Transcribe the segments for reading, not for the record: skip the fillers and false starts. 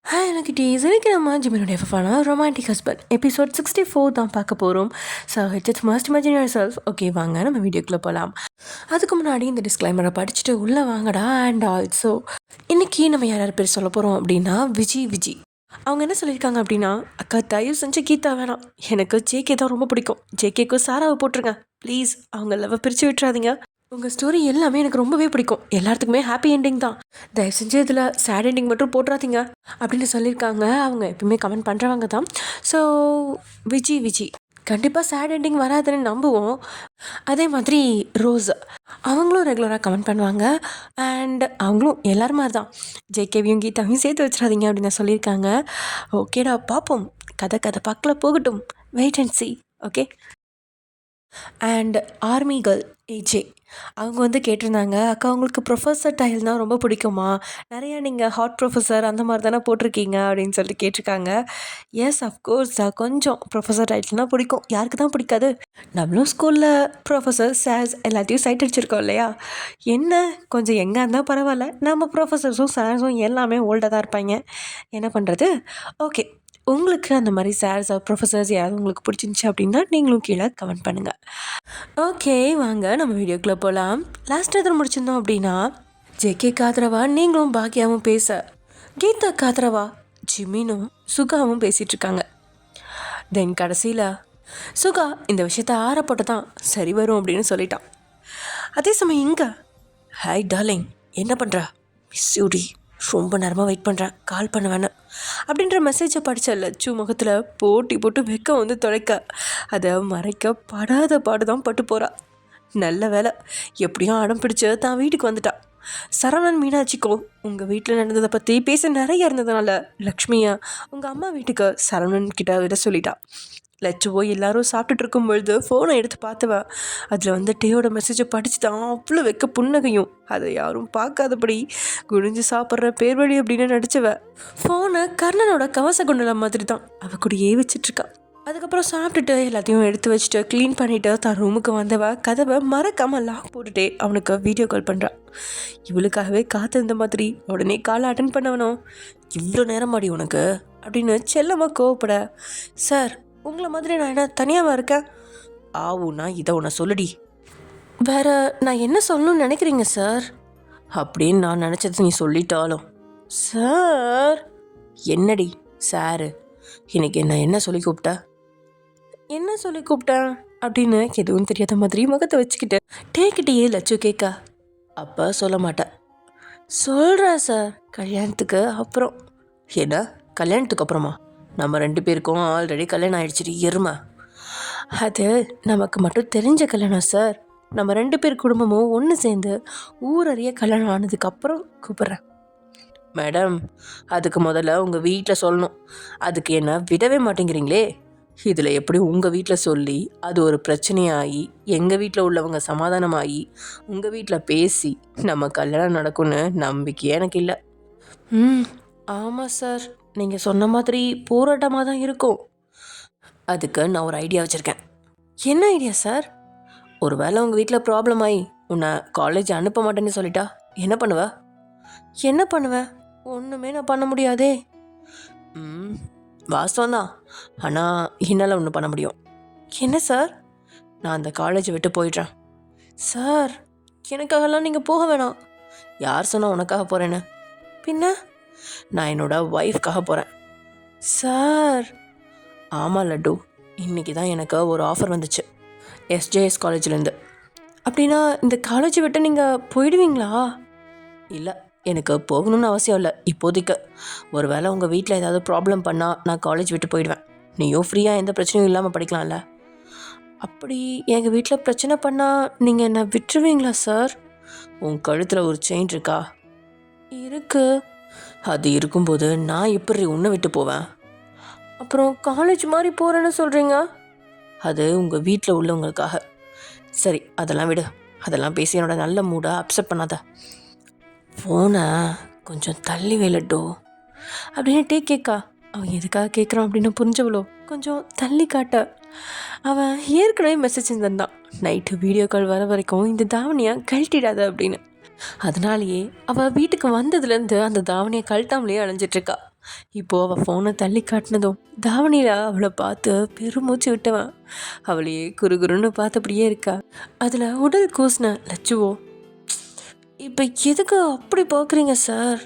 Hi எனக்கு tease இன்னைக்கு நம்ம ஜிமினுடைய எஃப்எஃபான ரொமான்டிக் ஹஸ்பண்ட் எபிசோட் 64 தான் பார்க்க போகிறோம். So it's must imagine your self. Okay வாங்க நம்ம வீடியோக்குள்ளே போகலாம். அதுக்கு முன்னாடி இந்த டிஸ்க்ளைமரை படிச்சுட்டு உள்ளே வாங்கடா. அண்ட் ஆல்சோ இன்றைக்கி நம்ம யார் பேர் சொல்ல போகிறோம் அப்படின்னா விஜி. அவங்க என்ன சொல்லியிருக்காங்க அப்படின்னா, அக்கா தயவு செஞ்சு கீதா வேணாம், எனக்கு ஜேகே தான் ரொம்ப பிடிக்கும், ஜேகேக்கும் சாராவை போட்டுருங்க ப்ளீஸ், அவங்க லவ்வை பிரித்து விட்டுறாதீங்க, உங்கள் ஸ்டோரி எல்லாமே எனக்கு ரொம்பவே பிடிக்கும், எல்லாத்துக்குமே ஹாப்பி எண்டிங் தான், தயவு செஞ்சு இதில் சேட் எண்டிங் மட்டும் போட்டுறாதீங்க அப்படின்னு சொல்லியிருக்காங்க. அவங்க எப்பவுமே கமெண்ட் பண்ணுறவங்க தான். ஸோ விஜி கண்டிப்பாக சேட் எண்டிங் வராதுன்னு நம்புவோம். அதே மாதிரி ரோஸ் அவங்களும் ரெகுலராக கமெண்ட் பண்ணுவாங்க. அண்ட் அவங்களும் எல்லோரும் மாதிரி தான், ஜேகேவியும் கீதாவையும் சேர்த்து வச்சிடாதீங்க அப்படின்னு சொல்லியிருக்காங்க. ஓகேடா பார்ப்போம், கதை பார்க்கல போகட்டும், wait and see. Okay. And army girl AJ அவங்க வந்து கேட்டிருந்தாங்க, அக்கா உங்களுக்கு ப்ரொஃபஸர் டைல் தான் ரொம்ப பிடிக்குமா, நிறையா நீங்கள் ஹாட் ப்ரொஃபஸர் அந்த மாதிரி தானே போட்டிருக்கீங்க அப்படின்னு சொல்லிட்டு கேட்டிருக்காங்க. எஸ் அஃப்கோர்ஸ் கொஞ்சம் ப்ரொஃபஸர் டைட்டில்னால் பிடிக்கும், யாருக்கு தான் பிடிக்காது. நம்மளும் ஸ்கூலில் ப்ரொஃபஸர் சார்ஸ் எல்லாத்தையும் சைட் அடிச்சிருக்கோம் இல்லையா. என்ன கொஞ்சம் எங்கே இருந்தால் பரவாயில்ல, நம்ம ப்ரொஃபஸர்ஸும் சார்ஸும் எல்லாமே ஓல்டாக தான் இருப்பாங்க, என்ன பண்ணுறது. ஓகே, உங்களுக்கு அந்த மாதிரி சார்ஸ் ப்ரொஃபஸர்ஸ் யாரும் உங்களுக்கு பிடிச்சிருந்துச்சி அப்படின்னா நீங்களும் கீழே கமெண்ட் பண்ணுங்கள். ஓகே வாங்க நம்ம வீடியோக்குள்ளே போகலாம். லாஸ்ட் எதில் முடிச்சிருந்தோம் அப்படின்னா, ஜேகே காத்ரவா நீங்களும் பாக்கியாவும் பேச, கீதா காத்ரவா ஜிமினும் சுகாவும் பேசிகிட்டு இருக்காங்க. தென் கடைசியில் சுகா இந்த விஷயத்த ஆறப்பட்டு தான் சரி வரும் அப்படின்னு சொல்லிட்டான். அதே சமயம் இங்கே, ஹாய் டார்லிங் என்ன பண்ணுறா, மிஸ் யூடி, ரொம்ப நேரமாக வெயிட் பண்ணுறேன், கால் பண்ணுவேன்னு அப்படின்ற மெசேஜை படித்த லட்சு முகத்தில் போட்டு வெக்கம் வந்து தொலைக்க, அதை மறைக்க படாத பாடு தான் பட்டு போகிறா. நல்ல வேலை எப்படியும் அடம் பிடிச்சி தான் வீட்டுக்கு வந்துட்டா. சரவணன் மீனாட்சிக்கோ உங்கள் வீட்டில் நடந்ததை பற்றி பேச நிறைய இருந்ததுனால லக்ஷ்மியை உங்கள் அம்மா வீட்டுக்கு சரவணன் கிட்ட விட சொல்லிட்டா. லட்சுவோ எல்லாரும் சாப்பிட்டுட்டு இருக்கும் பொழுது ஃபோனை எடுத்து பார்த்துவ, அதில் வந்து டேயோட மெசேஜை படித்து தான் அவ்வளோ வைக்க புன்னகையும், அதை யாரும் பார்க்காதபடி குனிஞ்சு சாப்பிட்ற பேர்வழி அப்படின்னு நடிச்சவ ஃபோனை கர்ணனோட கவச குண்டலம் மாதிரி தான் அவ கூடயே வச்சிட்ருக்கா. அதுக்கப்புறம் சாப்பிட்டுட்டு எல்லாத்தையும் எடுத்து வச்சுட்டு க்ளீன் பண்ணிவிட்டு தான் ரூமுக்கு வந்தவ கதவை மறக்காமல் லாக் போட்டுட்டே அவனுக்கு வீடியோ கால் பண்ணுறான். இவளுக்காகவே காத்திருந்த மாதிரி உடனே காலை அட்டன் பண்ணவனும், இவ்வளோ நேரமாடி உனக்கு அப்படின்னு செல்லமாக கோவப்பட, சார் உங்களை மாதிரி நான் என்ன தனியாகவா இருக்கேன், ஆவுனா இதை உன்னை சொல்லுடி, வேற நான் என்ன சொல்லணும்னு நினைக்கிறீங்க சார் அப்படின்னு நான் நினச்சது நீ சொல்லிட்டாலும். சார் என்னடி சாரு, இன்னைக்கு என்ன சொல்லி கூப்பிட்டேன் அப்படின்னு எதுவும் தெரியாத மாதிரி முகத்தை வச்சுக்கிட்டு டேக்கிட்டே லட்சு கேட்க, அப்போ சொல்ல மாட்டேன், சொல்கிறேன் சார் கல்யாணத்துக்கு அப்புறம். என்ன கல்யாணத்துக்கு அப்புறமா, நம்ம 2 பேருக்கும் ஆல்ரெடி கல்யாணம் ஆகிடுச்சிட்டு எருமை, அது நமக்கு மட்டும் தெரிஞ்ச கல்யாணம் சார், நம்ம 2 பேர் குடும்பமும் ஒன்று சேர்ந்து ஊரறிய கல்யாணம் ஆனதுக்கப்புறம் கூப்பிட்றேன். மேடம் அதுக்கு முதல்ல உங்கள் வீட்டில் சொல்லணும், அதுக்கு என்ன விடவே மாட்டேங்கிறீங்களே, இதில் எப்படி உங்கள் வீட்டில் சொல்லி அது ஒரு பிரச்சனையாகி எங்கள் வீட்டில் உள்ளவங்க சமாதானமாகி உங்கள் வீட்டில் பேசி நம்ம கல்யாணம் நடக்கும்னு நம்பிக்கையே எனக்கு இல்லை. ஆமாம் சார், நீங்கள் சொன்ன மாதிரி போராட்டமாக தான் இருக்கும். அதுக்கு நான் ஒரு ஐடியா வச்சுருக்கேன். என்ன ஐடியா சார்? ஒரு வேளை உங்கள் வீட்டில் ப்ராப்ளம் ஆகி உன்னை காலேஜ் அனுப்ப மாட்டேன்னு சொல்லிட்டா என்ன பண்ணுவேன்? ஒன்றுமே நான் பண்ண முடியாதே. வாஸ்தவம் தான், ஆனால் என்னால் ஒன்று பண்ண முடியும். என்ன சார்? நான் அந்த காலேஜை விட்டு போயிடுறேன். சார் எனக்காகலாம் நீங்கள் போக வேணாம். யார் சொன்னால் உனக்காக போகிறேன்னு, பின்ன நான் என்னோட ஒய்ஃப்காக போகிறேன். சார் ஆமாம் லட்டு, இன்றைக்கி தான் எனக்கு ஒரு ஆஃபர் வந்துச்சு எஸ்ஜேஎஸ் காலேஜ்லேருந்து. அப்படின்னா இந்த காலேஜை விட்டு நீங்கள் போயிடுவீங்களா? இல்லை, எனக்கு போகணும்னு அவசியம் இல்லை இப்போதைக்கு. ஒரு வேளை உங்கள் வீட்டில் ஏதாவது ப்ராப்ளம் பண்ணால் நான் காலேஜ் விட்டு போயிடுவேன், நீயும் ஃப்ரீயாக எந்த பிரச்சனையும் இல்லாமல் படிக்கலாம்ல. அப்படி எங்கள் வீட்டில் பிரச்சனை பண்ணால் நீங்கள் என்னை விட்டுருவீங்களா சார்? உன் கழுத்தில் ஒரு செயின் இருக்கா? இருக்கு. அது இருக்கும்போது நான் எப்படி உன்னை விட்டு போவேன்? அப்புறம் காலேஜ் மாதிரி போகிறேன்னு சொல்கிறீங்க? அது உங்கள் வீட்டில் உள்ளவங்களுக்காக. சரி அதெல்லாம் விடு, அதெல்லாம் பேசி என்னோட நல்ல மூடை அப்செட் பண்ணாத. ஃபோனை கொஞ்சம் தள்ளி வேலட்டோ அப்படின்னு கேட்கா. அவன் எதுக்காக கேட்குறான் அப்படின்னு புரிஞ்சவளோ கொஞ்சம் தள்ளி காட்ட, அவன் ஏற்கனவே மெசேஜ் தந்தான், நைட்டு வீடியோ கால் வர வரைக்கும் இந்த தாவணியை கழட்டிடாத அப்படின்னு. அதனாலேயே அவள் வீட்டுக்கு வந்ததுலேருந்து அந்த தாவணியை கழட்டாமலேயே அலைஞ்சிட்ருக்கா. இப்போது அவள் ஃபோனை தள்ளி காட்டினதும் தாவணியில் அவளை பார்த்து பெருமூச்சு விட்டவன் அவளையே குறுகுறுன்னு பார்த்தபடியே இருக்கா. அதில் உடல் கூசின லட்சுவோ, இப்போ எதுக்கு அப்படி பார்க்குறீங்க சார்?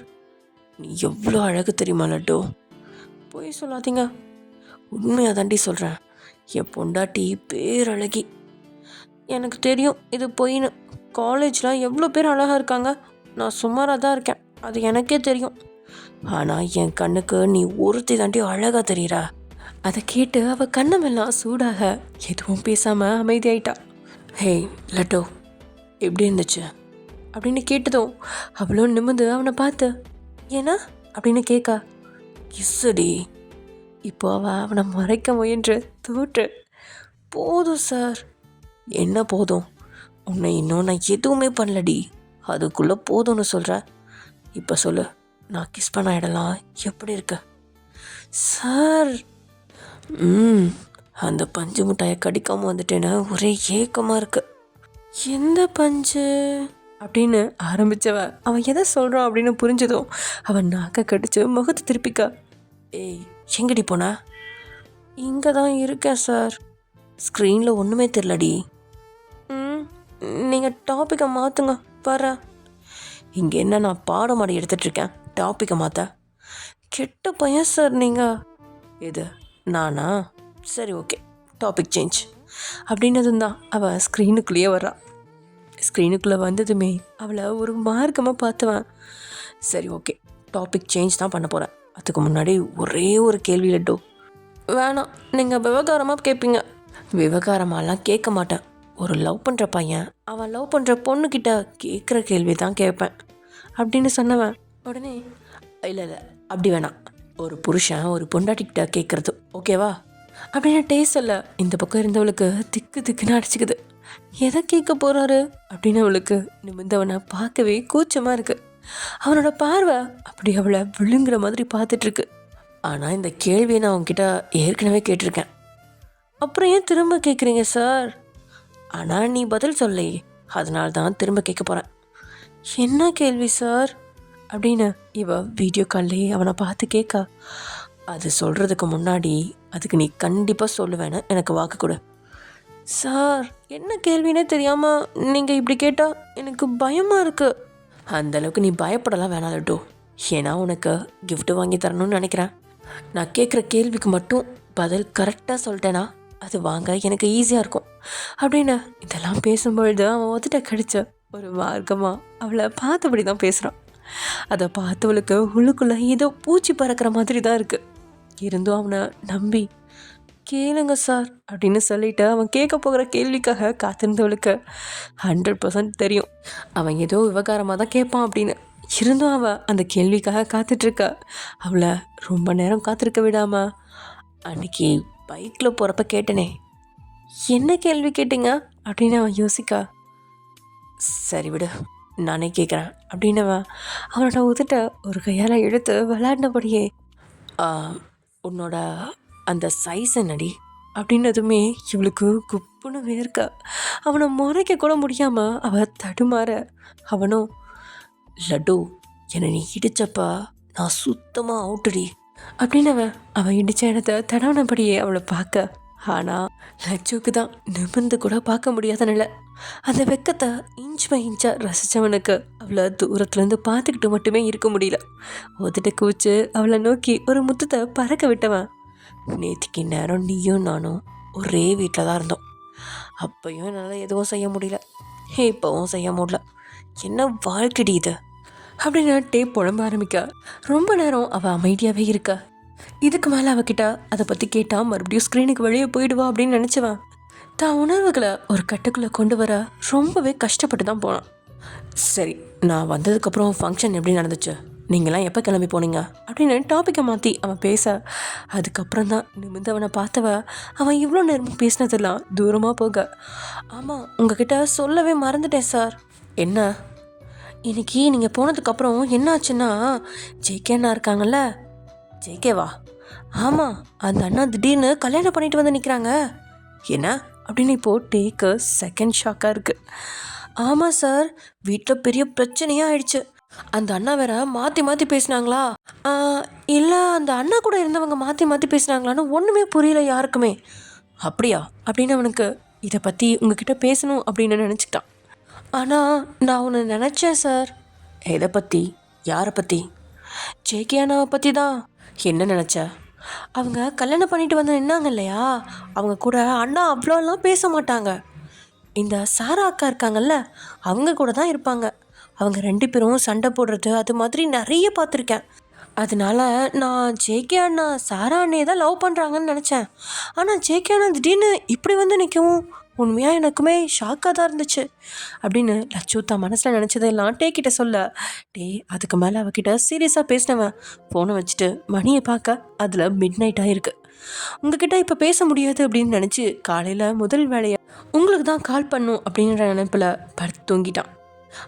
நீ எவ்வளோ அழகு தெரியுமா லட்டு? போய் சொல்லாதீங்க, உண்மையாக தாண்டி சொல்கிறேன். என் பொண்டாட்டி பேரழகி. எனக்கு தெரியும் இது பொய்ன்னு. காலேஜில் எவ்வளோ பேர் அழகாக இருக்காங்க, நான் சுமாராக தான் இருக்கேன், அது எனக்கே தெரியும். ஆனால் என் கண்ணுக்கு நீ ஒருத்தி தாண்டி அழகாக தெரியுறா. அதை கேட்டு அவள் கண்ணமெல்லாம் சூடாக எதுவும் பேசாமல் அமைதியாயிட்டா. ஹே லட்டோ, எப்படி இருந்துச்சு அப்படின்னு கேட்டதும் அவளும் நிமிந்து அவனை பார்த்து, ஏன்னா அப்படின்னு கேட்க, கிஸ்ஸடி. இப்போ அவனை மறைக்க முயன்று தோற்று, போதும் சார். என்ன போதும்? உன்னை இன்னும் நான் எதுவுமே பண்ணலடி, அதுக்குள்ளே போதும்னு சொல்கிற. இப்போ சொல்லு, நான் கிஸ் பண்ண இடலாம் எப்படி இருக்கு சார்? அந்த பஞ்சு மிட்டாயை கடிக்காமல் வந்துட்டேன்னு ஒரே ஏக்கமாக இருக்கு. எந்த பஞ்சு அப்படின்னு ஆரம்பித்தவ அவன் எதை சொல்கிறான் அப்படின்னு புரிஞ்சதும் அவன் நாக்க கடிச்சு முகத்தை திருப்பிக்க, ஏய் எங்கடி போனா? இங்கே தான் இருக்கேன் சார். ஸ்க்ரீனில் ஒன்றுமே தெரிலடி. நீங்கள் டாப்பிக்கை மாற்றுங்க பாரு. இங்கே என்ன நான் பாடமாடி எடுத்துட்ருக்கேன், டாப்பிக்கை மாற்ற? கெட்ட பையன் சார் நீங்கள். எது நானா? சரி ஓகே, டாபிக் சேஞ்ச் அப்படின்னதும் தான் அவள் ஸ்க்ரீனுக்குள்ளேயே வர்றா. ஸ்க்ரீனுக்குள்ளே வந்ததுமே அவளை ஒரு மார்க்கமாக பார்த்தவன், சரி ஓகே டாபிக் சேஞ்ச் தான் பண்ண போகிறேன். அதுக்கு முன்னாடி ஒரே ஒரு கேள்வி லட்டு. வேணாம், நீங்கள் விவகாரமாக கேட்பீங்க. விவகாரமாலாம் கேட்க மாட்டேன். ஒரு லவ் பண்ணுற பையன் அவன் லவ் பண்ணுற பொண்ணுக்கிட்ட கேட்குற கேள்வி தான் கேட்பேன் அப்படின்னு சொன்னவன் உடனே, இல்லை அப்படி வேணாம், ஒரு புருஷன் ஒரு பொண்டாட்டிக்கிட்ட கேட்குறது ஓகேவா அப்படின்னு டேஸ்ட் இல்லை. இந்த பக்கம் இருந்தவளுக்கு திக்கு திக்குன்னு அடிச்சுக்குது. எதை கேட்க போகிறாரு அப்படின்னு அவளுக்கு நிமிந்தவனை பார்க்கவே கூச்சமாக இருக்குது. அவனோட பார்வை அப்படி அவளை விழுங்குற மாதிரி பார்த்துட்ருக்கு. ஆனால் இந்த கேள்வியை நான் அவங்ககிட்ட ஏற்கனவே கேட்டிருக்கேன். அப்புறம் ஏன் திரும்ப கேட்குறீங்க சார்? ஆனால் நீ பதில் சொல்லை, அதனால தான் திரும்ப கேட்க போகிறேன். என்ன கேள்வி சார் அப்படின்னு இவ வீடியோ கால்லே அவனை பார்த்து கேட்க, அது சொல்கிறதுக்கு முன்னாடி அதுக்கு நீ கண்டிப்பாக சொல்லுவேன்னு எனக்கு வாக்கு கொடு. சார் என்ன கேள்வினே தெரியாமல் நீங்கள் இப்படி கேட்டால் எனக்கு பயமாக இருக்குது. அந்தளவுக்கு நீ பயப்படலாம் வேணாம் லட்டு. ஏன்னா உனக்கு கிஃப்ட் வாங்கி தரணும்னு நினைக்கிறேன். நான் கேட்குற கேள்விக்கு மட்டும் பதில் கரெக்டாக சொல்லிட்டேன்னா அது வாங்க எனக்கு ஈஸியாக இருக்கும் அப்படின்னு இதெல்லாம் பேசும்பொழுது அவன் ஒத்துட்ட கடிச்ச ஒரு மார்க்கமாக அவளை பார்த்தபடி தான் பேசுகிறான். அதை பார்த்தவளுக்கு உள்ளுக்குள்ளே ஏதோ பூச்சி பறக்கிற மாதிரி தான் இருக்குது. இருந்தும் அவனை நம்பி கேளுங்க சார் அப்படின்னு சொல்லிட்டு அவன் கேட்க போகிற கேள்விக்காக காத்திருந்தவளுக்கு 100% தெரியும் அவன் ஏதோ விவகாரமாக தான் கேட்பான் அப்படின்னு. இருந்தும் அவள் அந்த கேள்விக்காக காத்துட்ருக்க. அவளை ரொம்ப நேரம் காத்திருக்க விடாம அன்னைக்கு பைக்கில் போகிறப்ப கேட்டனே, என்ன கேள்வி கேட்டீங்க அப்படின்னு அவன் யோசிக்க, சரி விடு நானே கேட்குறேன் அப்படின்னு அவனோட உதட்ட ஒரு கையால் எடுத்து விளையாடினபடியே, உன்னோட அந்த சைஸ் என்னடி அப்படின்னதுமே இவளுக்கு குப்புன்னு வேர்க்க. அவனை முறைக்க கூட முடியாமல் அவள் தடுமாற. அவனும், லட்டு என்னை நீ இடிச்சப்பா நான் சுத்தமாக அவுட்டுடி அப்படின்னு அவன் இடித்த இடத்த தடவினபடியே அவளை பார்க்க. ஆனால் லட்சுக்கு தான் நிமிர்ந்து கூட பார்க்க முடியாத நிலை. அந்த வெக்கத்தை இன்ச் பை இன்ச்சாக ரசித்தவனுக்கு அவளை தூரத்துலேருந்து பார்த்துக்கிட்டு மட்டுமே இருக்க முடியல. ஒதுட்ட கூச்சு அவளை நோக்கி ஒரு முத்தத்தை பறக்க விட்டவன், நேற்றுக்கு நேரம் நீயும் நானும் ஒரே வீட்டில் தான் இருந்தோம். அப்பையும் என்னால் எதுவும் செய்ய முடியல, இப்போவும் செய்ய முடியல. என்ன வாழ்க்கடி இது அப்படின்னு டேப் புழம்ப ஆரம்பிக்க. ரொம்ப நேரம் அவள் அமைதியாகவே இருக்க. இதுக்கு மேலே அவகிட்ட அதை பற்றி கேட்டால் மறுபடியும் ஸ்க்ரீனுக்கு வெளியே போயிடுவா அப்படின்னு நினச்சவன் தான் உணர்வுகளை ஒரு கட்டுக்குள்ளே கொண்டு வர ரொம்பவே கஷ்டப்பட்டு தான் போனான். சரி, நான் வந்ததுக்கப்புறம் ஃபங்க்ஷன் எப்படி நடந்துச்சு, நீங்களாம் எப்போ கிளம்பி போனீங்க அப்படின்னு டாப்பிக்கை மாற்றி அவன் பேச. அதுக்கப்புறம் தான் நிமிந்தவனை பார்த்தவ அவன் இவ்வளோ நேரமும் பேசினதெல்லாம் தூரமாக போக, ஆமாம் உங்ககிட்ட சொல்லவே மறந்துட்டேன் சார். என்ன? இன்னைக்கு நீங்கள் போனதுக்கப்புறம் என்னாச்சுன்னா, ஜேகே அண்ணா இருக்காங்கல்ல. ஜேகேவா? ஆமாம், அந்த அண்ணா திடீர்னு கல்யாணம் பண்ணிட்டு வந்து நிற்கிறாங்க. என்ன அப்படின்னு இப்போது டேக்கு செகண்ட் ஷாக்காக இருக்குது. ஆமாம் சார், வீட்டில் பெரிய பிரச்சனையாக ஆயிடுச்சு. அந்த அண்ணா வேற மாற்றி மாற்றி பேசினாங்களா, இல்லை அந்த அண்ணா கூட இருந்தவங்க மாற்றி மாற்றி பேசினாங்களான்னு ஒன்றுமே புரியல யாருக்குமே. அப்படியா அப்படின்னு அவனுக்கு இதை பற்றி உங்ககிட்ட பேசணும் அப்படின்னு நினச்சிக்கிட்டான். ஆனால் நான் ஒன்று நினச்சேன் சார். எதை பற்றி? யாரை பற்றி? ஜேகே அண்ணாவை பற்றி தான். என்ன நினச்ச? அவங்க கல்யாணம் பண்ணிட்டு வந்து நின்னாங்க இல்லையா, அவங்க கூட அண்ணா அவ்வளோலாம் பேச மாட்டாங்க. இந்த சாரா அக்கா இருக்காங்கல்ல, அவங்க கூட தான் இருப்பாங்க. அவங்க 2 பேரும் சண்டை போடுறது அது மாதிரி நிறைய பார்த்துருக்கேன். அதனால நான் ஜேகே அண்ணா சாரா அண்ணையை தான் லவ் பண்ணுறாங்கன்னு நினச்சேன். ஆனால் ஜேகே அண்ணா திடீர்னு இப்படி வந்து நிற்கவும் உண்மையாக எனக்குமே ஷாக்காக தான் இருந்துச்சு அப்படின்னு லட்சு தான் மனசில் நினச்சதெல்லாம் டேக்கிட்ட சொல்ல, அதுக்கு மேலே அவகிட்ட சீரியஸாக பேசினவன் ஃபோனை வச்சுட்டு மணியை பார்க்க அதில் மிட் நைட் ஆகிருக்கு. உங்ககிட்ட இப்போ பேச முடியாது அப்படின்னு நினச்சி காலையில் முதல் வேலையை உங்களுக்கு தான் கால் பண்ணும் அப்படின்ற நினைப்பில் படுத்து தூங்கிட்டான்.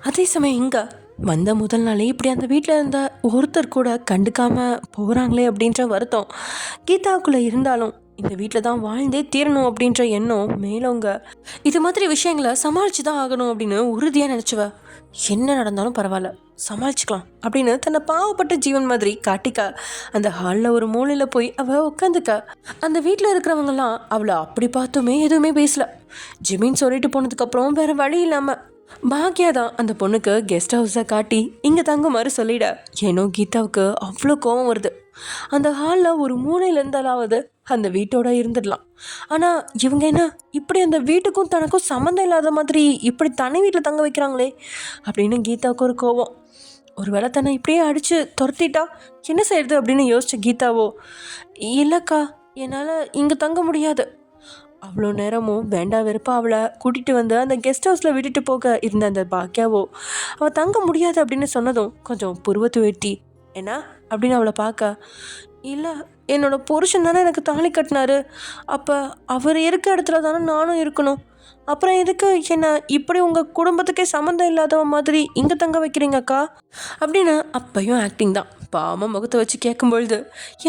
அதே சமயம் இங்கே வந்த முதல் நாளே இப்படி அந்த வீட்டில் இருந்த ஒருத்தர் கூட கண்டுக்காமல் போகிறாங்களே அப்படின்ற வருத்தம் கீதாவுக்குள்ளே இருந்தாலும் இந்த வீட்டில் தான் வாழ்ந்தே தீரணும் அப்படின்ற எண்ணம் மேலவங்க இது மாதிரி விஷயங்களை சமாளித்து தான் ஆகணும் அப்படின்னு உறுதியாக நினச்சவ, என்ன நடந்தாலும் பரவாயில்ல சமாளிச்சுக்கலாம் அப்படின்னு தன்னை பாவப்பட்ட ஜீவன் மாதிரி காட்டிக்க அந்த ஹாலில் ஒரு மூலையில் போய் அவள் உட்காந்துக்க. அந்த வீட்டில் இருக்கிறவங்கலாம் அவளை அப்படி பார்த்துமே எதுவுமே பேசல. ஜிமின்னு சொல்லிட்டு போனதுக்கப்புறம் வேறு வழி இல்லாமல் பாக்யா தான் அந்த பொண்ணுக்கு கெஸ்ட் ஹவுஸை காட்டி இங்கே தங்குமாறு சொல்லிட. ஏன்னோ கீதாவுக்கு அவ்வளோ கோவம் வருது. அந்த ஹாலில் ஒரு மூலையில் இருந்தாலாவது அந்த வீட்டோட இருந்துடலாம். ஆனால் இவங்க என்ன இப்படி அந்த வீட்டுக்கும் தனக்கும் சம்மந்தம் இல்லாத மாதிரி இப்படி தனி வீட்டில் தங்க வைக்கிறாங்களே அப்படின்னு கீதாவுக்கு ஒரு கோவம். ஒரு வேளை தன்னை இப்படியே அடித்து துரத்திட்டா என்ன செய்யறது அப்படின்னு யோசிச்ச கீதாவோ, இல்லைக்கா என்னால் இங்கே தங்க முடியாது. அவ்வளோ நேரமும் வேண்டா வெறுப்பா அவளை கூட்டிகிட்டு வந்து அந்த கெஸ்ட் ஹவுஸில் விட்டுட்டு போக இருந்த அந்த பாக்கியாவோ அவள் தங்க முடியாது அப்படின்னு சொன்னதும் கொஞ்சம் புருவத்து வெட்டி, என்ன அப்படின்னு அவளை பார்க்க, இல்லை என்னோடய புருஷன் தானே எனக்கு தாலி கட்டினாரு, அப்போ அவர் இருக்க இடத்துல தானே நானும் இருக்கணும், அப்புறம் எதுக்கு என்ன இப்படி உங்கள் குடும்பத்துக்கே சம்மந்தம் இல்லாதவ மாதிரி இங்கே தங்க வைக்கிறீங்கக்கா அப்படின்னு அப்பையும் ஆக்டிங் தான். பாவமாக முகத்தை வச்சு கேட்கும்பொழுது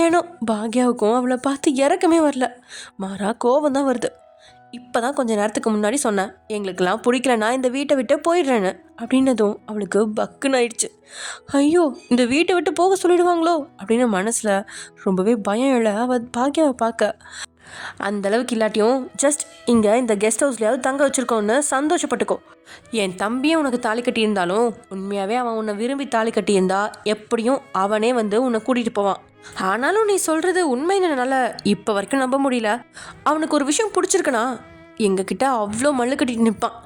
ஏனோ பாக்யாவுக்கும் அவளை பார்த்து இறக்கமே வரல, மாறா கோபம் தான் வருது. இப்போ தான் கொஞ்சம் நேரத்துக்கு முன்னாடி சொன்னேன் எங்களுக்கெல்லாம் பிடிக்கலன்னா இந்த வீட்டை விட்டு போயிடுறேன்னு அப்படின்னதும் அவளுக்கு பக்குன்னு ஆயிடுச்சு. ஐயோ இந்த வீட்டை விட்டு போக சொல்லிடுவாங்களோ அப்படின்னு மனசில் ரொம்பவே பயம் இல்லை. அவள் பாக்யாவை பார்க்க அந்தளவுக்கு இல்லாட்டியும் ஜஸ்ட் இங்கே இந்த கெஸ்ட் ஹவுஸ்லையாவது தங்க வச்சுருக்கோன்னு சந்தோஷப்பட்டுக்கோ. என் தம்பியே உனக்கு தாலி கட்டியிருந்தாலும் உண்மையாகவே அவன் உன்னை விரும்பி தாலி கட்டியிருந்தா எப்படியும் அவனே வந்து உன்னை கூட்டிகிட்டு போவான். ஆனாலும் நீ சொல்கிறது உண்மைன்னு என்னால் இப்போ வரைக்கும் நம்ப முடியல. அவனுக்கு ஒரு விஷயம் பிடிச்சிருக்குன்னா எங்ககிட்ட அவ்வளோ மல்லு கட்டிட்டு நிற்பான்.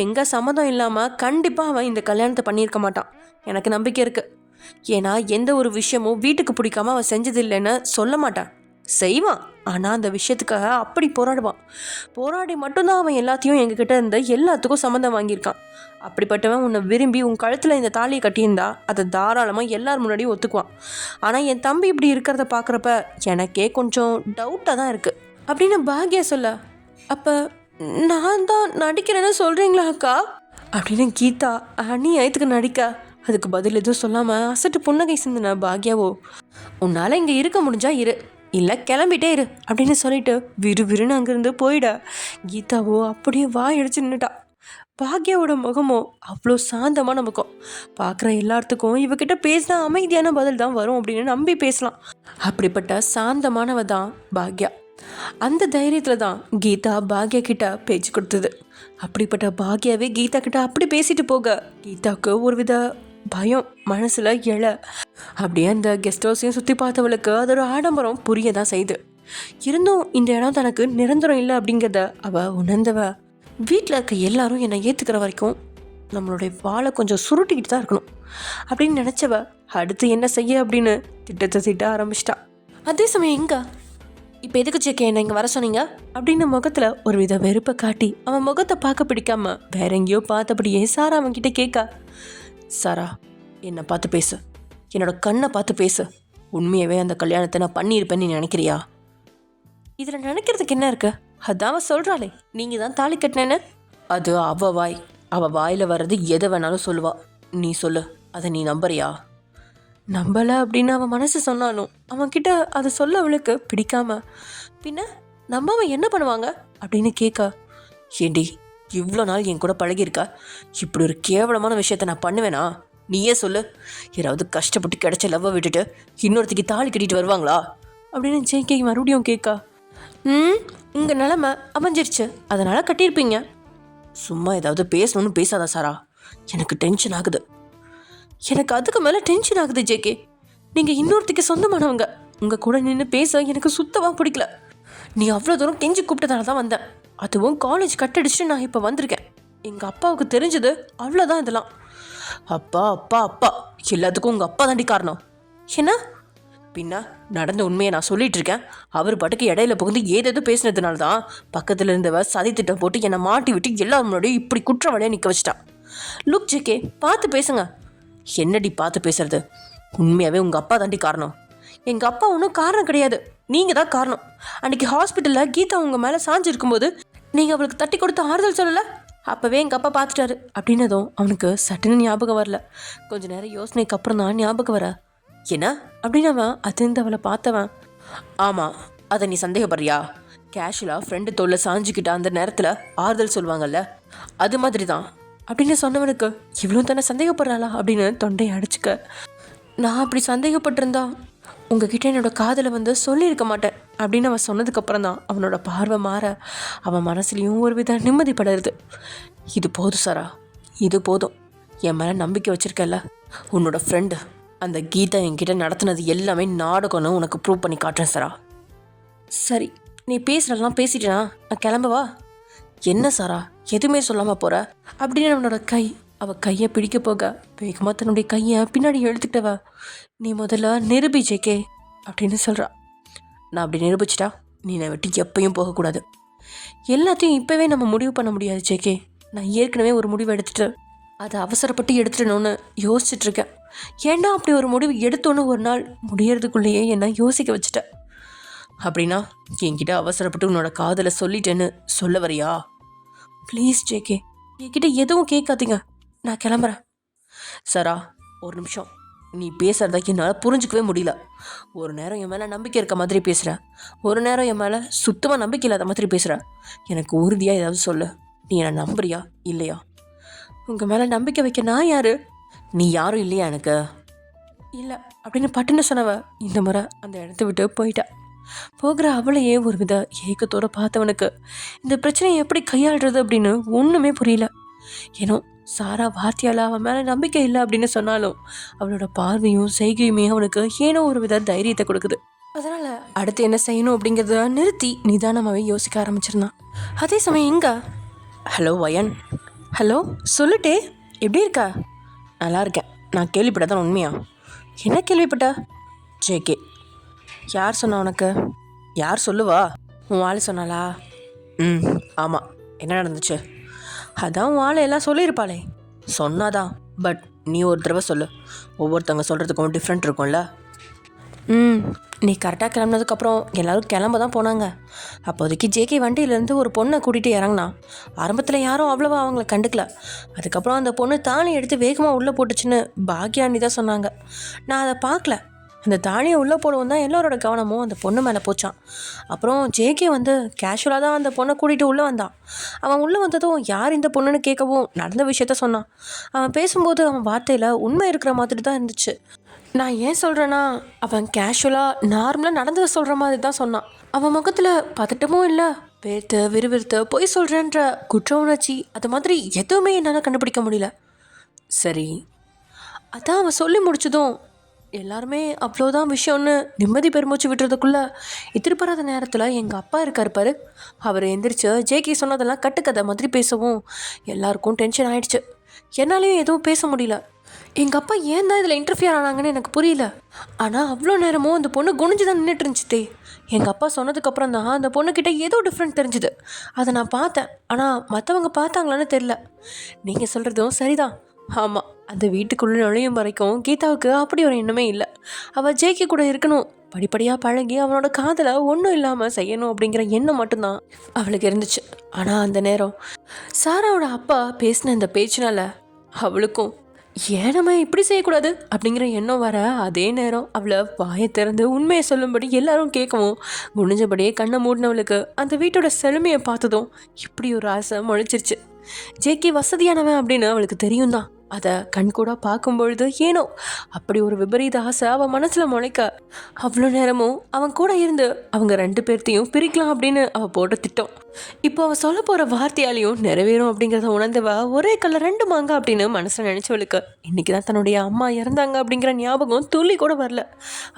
எங்கள் சம்மதம் இல்லாமல் கண்டிப்பாக அவன் இந்த கல்யாணத்தை பண்ணியிருக்க மாட்டான், எனக்கு நம்பிக்கை இருக்குது. ஏன்னா எந்த ஒரு விஷயமும் வீட்டுக்கு பிடிக்காம அவன் செஞ்சதில்லைன்னு சொல்ல மாட்டான், செய்வான். ஆனால் அந்த விஷயத்துக்காக அப்படி போராடி மட்டும்தான் அவன் எல்லாத்தையும் எங்ககிட்ட இருந்த எல்லாத்துக்கும் சம்மந்தம் வாங்கியிருக்கான். அப்படிப்பட்டவன் உன்னை விரும்பி உன் கழுத்தில் இந்த தாலியை கட்டியிருந்தா அதை தாராளமாக எல்லார் முன்னாடியும் ஒத்துக்குவான். ஆனால் என் தம்பி இப்படி இருக்கிறத பார்க்குறப்ப எனக்கே கொஞ்சம் டவுட்டாக தான் இருக்குது அப்படின்னு பாக்யா சொல்ல, அப்போ நான் தான் நடிக்கிறேன்னு சொல்கிறீங்களா அக்கா அப்படின்னு கீதா அநியாயத்துக்கு நடிக்க அதுக்கு பதில் எதுவும் சொல்லாமல் அசட்டு புன்னகை சிந்தின பாக்யாவோ, உன்னால் இங்கே இருக்க முடிஞ்சா இரு, இல்லை கிளம்பிட்டே இரு அப்படின்னு சொல்லிட்டு விறுவிறுன்னு அங்கேருந்து போயிட. கீதாவோ அப்படியே வாயடிச்சு நின்றுட்டா. பாக்யாவோட முகமோ அவ்வளோ சாந்தமான முகம். பார்க்குற எல்லாத்துக்கும் இவகிட்ட பேசினா அமைதியான பதில் தான் வரும் அப்படின்னு நம்பி பேசலாம். அப்படிப்பட்ட சாந்தமானவ தான் பாக்யா. அந்த தைரியத்தில் தான் கீதா பாக்யா கிட்ட பேச்சு கொடுத்தது. அப்படிப்பட்ட பாக்யாவே கீதா கிட்ட அப்படி பேசிட்டு போக கீதாவுக்கு ஒரு வித பயம் மனசில் எழ. அப்படியே அந்த கெஸ்ட் ஹவுஸையும் சுற்றி பார்த்தவளுக்கு அதோட ஆடம்பரம் புரிய தான் செய்யுது. இருந்தும் இந்த இடம் தனக்கு நிரந்தரம் இல்லை அப்படிங்கிறத அவள் உணர்ந்தவ, வீட்டில் இருக்க எல்லாரும் என்னை ஏற்றுக்கிற வரைக்கும் நம்மளுடைய வாழை கொஞ்சம் சுருட்டிக்கிட்டு தான் இருக்கணும் அப்படின்னு நினச்சவ அடுத்து என்ன செய்ய அப்படின்னு திட்டத்தை திட்ட ஆரம்பிச்சிட்டா. அதே சமயம் எங்க இப்போ எதுக்கு சேக்க என்ன இங்கே வர சொன்னீங்க அப்படின்னு முகத்தில் ஒரு வித வெறுப்பை காட்டி அவன் முகத்தை பார்க்க பிடிக்காம வேற எங்கேயோ பார்த்தபடியே சாரா அவன்கிட்ட கேட்க, சாரா என்னை பார்த்து பேசு, என்னோட கண்ணை பார்த்து பேசு, உண்மையாகவே அந்த கல்யாணத்தை நான் பண்ணியிருப்பேன்னு நீ நினைக்கிறியா? இதில் நினைக்கிறதுக்கு என்ன இருக்கு? அதான் அவள் சொல்கிறாளே நீங்கள் தான் தாலி கட்டினேன்னு. அது அவள் வாயில் வர்றது எதை வேணாலும் சொல்லுவா. நீ சொல்லு, அதை நீ நம்புறியா? நம்பலை அப்படின்னு அவன் மனசு சொன்னாலும் அவன்கிட்ட அதை சொல்ல அவளுக்கு பிடிக்காம, பின்ன நம்பாம என்ன பண்ணுவாங்க அப்படின்னு கேட்க, ஏண்டி இவ்வளோ நாள் என் கூட பழகியிருக்கா, இப்படி ஒரு கேவலமான விஷயத்த நான் பண்ணுவேனா? நீயே சொல்லு, யாராவது கஷ்டப்பட்டு கிடைச்ச லவ்வை விட்டுட்டு இன்னொருத்திக்கு தாலி கட்டிட்டு வருவாங்களா அப்படின்னு ஜேகே மறுபடியும் கேட்கா. உங்கள் நிலமை அமைஞ்சிருச்சு, அதனால் கட்டியிருப்பீங்க. சும்மா ஏதாவது பேசணும்னு பேசாதா சாரா, எனக்கு டென்ஷன் ஆகுது. எனக்கு அதுக்கு மேலே டென்ஷன் ஆகுது ஜேகே. நீங்கள் இன்னொருத்திக்கு சொந்தமானவங்க, உங்கள் கூட நின்று பேச எனக்கு சுத்தமாக பிடிக்கல. நீ அவ்வளோ தூரம் கெஞ்சி கூப்பிட்டதால தான் வந்தேன். அதுவும் காலேஜ் கட்டடிச்சுட்டு நான் இப்போ வந்திருக்கேன். எங்கள் அப்பாவுக்கு தெரிஞ்சது அவ்வளோதான். இதெல்லாம் அப்பா அப்பா அப்பா எல்லாத்துக்கும் உங்கள் அப்பா தாண்டி காரணம். என்ன பின்ன நடந்த உண்மையை நான் சொல்லிட்டு இருக்கேன். அவர் பாட்டுக்கு இடையில புகுந்து ஏதேதோ பேசினதுனால தான் பக்கத்தில் இருந்தவ சதி திட்டம் போட்டு என்னை மாட்டி விட்டு எல்லாரும் முன்னாடியும் இப்படி குற்றவாளியாக நிற்க வச்சிட்டான். லுக் ஜேகே, பார்த்து பேசுங்க. என்னடி பார்த்து பேசுறது? உண்மையாகவே உங்கள் அப்பா தாண்டி காரணம். எங்கள் அப்பா ஒன்றும் காரணம் கிடையாது, நீங்கள் தான் காரணம். அன்றைக்கி ஹாஸ்பிட்டலில் கீதா உங்கள் மேலே சாஞ்சு இருக்கும்போது நீங்கள் அவளுக்கு தட்டி கொடுத்து ஆறுதல் சொல்லலை. அப்போவே எங்கள் அப்பா பார்த்துட்டாரு அப்படின்னதும் அவனுக்கு சட்டுன்னு ஞாபகம் வரல. கொஞ்ச நேரம் யோசனைக்கு அப்புறம் தான் ஞாபகம் வர. என்ன அப்படின்னு அவன் அதிர்ந்து அவளை பார்த்தவன், ஆமாம், அதை நீ சந்தேகப்படுறியா? கேஷுவலாக ஃப்ரெண்டு தோல்ல சாஞ்சிக்கிட்ட அந்த நேரத்தில் ஆறுதல் சொல்லுவாங்கல்ல, அது மாதிரி தான் அப்படின்னு சொன்னவனுக்கு இவ்வளோ தானே சந்தேகப்படுறாளா அப்படின்னு தொண்டையை அடிச்சுக்க. நான் அப்படி சந்தேகப்பட்டிருந்தா உங்ககிட்ட என்னோட காதலை வந்து சொல்லியிருக்க மாட்டேன் அப்படின்னு அவன் சொன்னதுக்கப்புறம் தான் அவனோட பார்வை மாற அவன் மனசுலேயும் ஒரு வித நிம்மதிப்படுறது. இது போதும் சாரா, இது போதும். என் மேலே நம்பிக்கை வச்சுருக்கல. உன்னோட ஃப்ரெண்டு அந்த கீதா என்கிட்ட நடத்துனது எல்லாமே நாடகம்னு உனக்கு ப்ரூவ் பண்ணி காட்டுறேன் சாரா. சரி, நீ பேசுகிறதெல்லாம் பேசிட்டேனா, நான் கிளம்பவா? என்ன சாரா எதுவுமே சொல்லாமல் போகிற அப்படின்னு அவனோட அவள் கையை பிடிக்க போக வேகமாக தன்னுடைய கையை பின்னாடி எழுத்துக்கிட்டவ, நீ முதல்ல நிரூபி ஜேகே அப்படின்னு சொல்கிறா. நான் அப்படி நிரூபிச்சிட்டா நீ என்னை விட்டு எப்பயும் போகக்கூடாது. எல்லாத்தையும் இப்போவே நம்ம முடிவு பண்ண முடியாது ஜேகே. நான் ஏற்கனவே ஒரு முடிவு எடுத்துட்டு அதை அவசரப்பட்டு எடுத்துடணும்னு யோசிச்சுட்ருக்கேன். ஏன்னா அப்படி ஒரு முடிவு எடுத்தோன்னு ஒரு நாள் முடியறதுக்குள்ளேயே என்ன யோசிக்க வச்சுட்டேன். அப்படின்னா என்கிட்ட அவசரப்பட்டு உன்னோட காதலை சொல்லிட்டேன்னு சொல்ல வரியா? ப்ளீஸ் ஜேகே, என்கிட்ட எதுவும் கேட்காதீங்க, நான் கிளம்புறேன். சாரா, ஒரு நிமிஷம். நீ பேசுகிறத என்னால் புரிஞ்சிக்கவே முடியல. ஒரு நேரம் என் மேலே நம்பிக்கை இருக்க மாதிரி பேசுகிற, ஒரு நேரம் என் மேலே சுத்தமாக நம்பிக்கை இல்லாத மாதிரி பேசுகிற. எனக்கு உறுதியாக ஏதாவது சொல்லு, நீ என்னை நம்புறியா இல்லையா? உங்கள் மேலே நம்பிக்கை வைக்க நான் யார்? நீ யாரும் இல்லையா எனக்கு? இல்லை அப்படின்னு பட்டுன்னு சொன்னவ இந்த முறை அந்த இடத்த விட்டு போயிட்டா. போகிற அவளையே ஒரு வித ஏக்கத்தோடு பார்த்தவனுக்கு இந்த பிரச்சனையை எப்படி கையாளுறது அப்படின்னு ஒன்றுமே புரியல. ஏன்னோ சாரா வார்த்தையால் அவன் மேலே நம்பிக்கை இல்லை அப்படின்னு சொன்னாலும் அவளோட பார்வையும் செய்கையுமே அவனுக்கு ஏனோ ஒரு வித தைரியத்தை கொடுக்குது. அதனால் அடுத்து என்ன செய்யணும் அப்படிங்கிறத நிறுத்தி நிதானமாகவே யோசிக்க ஆரம்பிச்சிருந்தான். அதே சமயம் எங்க? ஹலோ வயன். ஹலோ, சொல்லிட்டே, எப்படி இருக்கா? நல்லா இருக்கேன். நான் கேள்விப்பட்டதான் உண்மையா? என்ன கேள்விப்பட்ட? ஜேகே. யார் சொன்னா உனக்கு? யார் சொல்லுவா? உன் ஆள் சொன்னாலா? ஆமாம். என்ன நடந்துச்சு? அதான் உன் ஆள் எல்லாம் சொல்லியிருப்பாளே. சொன்னாதான், பட் நீ ஒரு தடவை சொல்லு. ஒவ்வொருத்தவங்க சொல்கிறதுக்கும் டிஃப்ரெண்ட் இருக்கும்ல. நீ கரெக்டாக கிளம்புனதுக்கப்புறம் எல்லோரும் கிளம்ப தான் போனாங்க. அப்போதைக்கு ஜேகே வண்டியிலேருந்து ஒரு பொண்ணை கூட்டிகிட்டு இறங்கினான். ஆரம்பத்தில் யாரும் அவ்வளோவா அவங்கள கண்டுக்கல. அதுக்கப்புறம் அந்த பொண்ணு தாலி எடுத்து வேகமாக உள்ளே போட்டுச்சுன்னு பாக்யானி தான் சொன்னாங்க. நான் அதை பார்க்கல. அந்த தாலியை உள்ளே போடவும் தான் எல்லோரோட கவனமும் அந்த பொண்ணு மேலே போச்சான். அப்புறம் ஜேகே வந்து கேஷுவலாக தான் அந்த பொண்ணை கூட்டிகிட்டு உள்ளே வந்தான். அவன் உள்ளே வந்ததும் யார் இந்த பொண்ணுன்னு கேட்கவும் நடந்த விஷயத்த சொன்னான். அவன் பேசும்போது அவன் வார்த்தையில் உண்மை இருக்கிற மாதிரி தான் இருந்துச்சு. நான் ஏன் சொல்கிறேன்னா, அவன் கேஷுவலாக நார்மலாக நடந்ததை சொல்கிற மாதிரி தான் சொன்னான். அவன் முகத்தில் பதட்டமும் இல்லை, வேர்த்து விறுவிறுத்து பொய் சொல்கிறேன்ற குற்ற உணர்ச்சி அது மாதிரி எதுவுமே என்னால் கண்டுபிடிக்க முடியல. சரி, அதான் அவன் சொல்லி முடிச்சதும் எல்லாருமே அவ்வளோதான் விஷயம்னு நிம்மதி பெருமூச்சு விட்டுறதுக்குள்ளே எதிர்பாராத நேரத்தில் எங்கள் அப்பா இருக்கார் பாரு, அவர் எந்திரிச்சு ஜேகே சொன்னதெல்லாம் கட்டுக்கதை மாதிரி பேசவும் எல்லாருக்கும் டென்ஷன் ஆகிடுச்சு. என்னாலேயும் எதுவும் பேச முடியல. எங்கள் அப்பா ஏன் தான் இதில் இன்டர்ஃபியர் ஆனாங்கன்னு எனக்கு புரியல. ஆனால் அவ்வளோ நேரமும் அந்த பொண்ணு குனிஞ்சு தான் நின்றுட்டு இருந்துச்சுட்டே. எங்கள் அப்பா சொன்னதுக்கப்புறம் தான் அந்த பொண்ணுக்கிட்ட ஏதோ டிஃப்ரெண்ட் தெரிஞ்சுது. அதை நான் பார்த்தேன், ஆனால் மற்றவங்க பார்த்தாங்களான்னு தெரில. நீங்கள் சொல்கிறதும் சரிதான். ஆமாம், அந்த வீட்டுக்குள்ளே நுழையும் வரைக்கும் கீதாவுக்கு அப்படி ஒரு எண்ணமே இல்லை. அவள் ஜேகே கூட இருக்கணும், படிப்படியாக பழகி அவனோட காதலை ஒன்றும் இல்லாமல் செய்யணும் அப்படிங்கிற எண்ணம் மட்டும்தான் அவளுக்கு இருந்துச்சு. ஆனால் அந்த நேரம் சாராவோட அப்பா பேசின இந்த பேச்சினால அவளுக்கும் ஏன் நம்ம இப்படி செய்யக்கூடாது அப்படிங்கிற எண்ணம் வர, அதே நேரம் அவளை வாயை திறந்து உண்மையை சொல்லும்படி எல்லாரும் கேட்கவும் குனிஞ்சபடியே கண்ணை மூடினவளுக்கு அந்த வீட்டோட செழுமையை பார்த்ததும் இப்படி ஒரு ஆசை முளைச்சிருச்சு. ஜேகே வசதியானவன் அப்படின்னு அவளுக்கு தெரியும் தான். அதை கண்கூட பார்க்கும்பொழுது ஏனோ அப்படி ஒரு விபரீத ஆசை அவன் மனசில் முளைக்க அவ்வளோ நேரமும் அவன் கூட இருந்து அவங்க 2 பேர்த்தையும் பிரிக்கலாம் அப்படின்னு அவள் போட்ட திட்டம் இப்போ அவள் சொல்ல போகிற வார்த்தையாலையும் நிறைவேறும் அப்படிங்கிறத உணர்ந்தவ ஒரே கல்ல 2 மாங்க அப்படின்னு மனசில் நினச்சவளுக்கு இன்றைக்கி தான் தன்னுடைய அம்மா இறந்தாங்க அப்படிங்கிற ஞாபகம் துள்ளி கூட வரல.